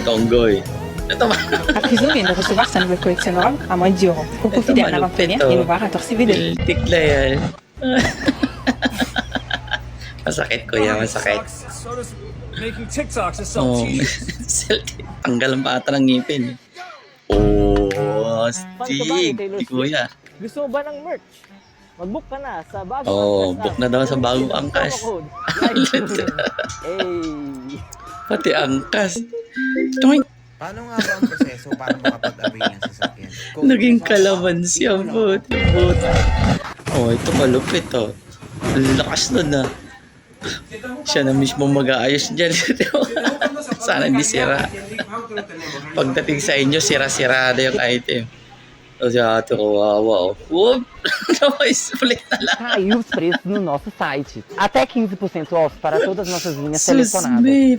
Tonggoy. Ito ba? A preso viene da recevoir sa nouvelle collection Noir a moins de 10 euros. Pour profiter en avant-première et nous voir à torsi video. Tikla yan. Masakit kuya, masakit. Making TikToks is Oh, so cheap. tanggal ang pata ng ngipin. Oh, stig. Di kuya. Gusto mo ba ng merch? Mag-book ka na sa bagong Oh, Angkas book app. na daw sa bagong Use ang Angkas. promo code, LIVE. Hey! Pati angkas. Toink! Paano nga ba ang proseso para makapag-avail ng sasakyan? Naging kalamansi ang puti. Oh, ito malupit oh. Ang lakas nun ah. Siya na mismo mag-aayos dyan. Sana hindi sira. Pagdating sa inyo, sira-sirada yung item. O siya ito, kawawa oh. Whoop! Napaisplit na lang. Caiu os preços no nosso site. Até 15% off para todas as nossas linhas selecionadas. Susme,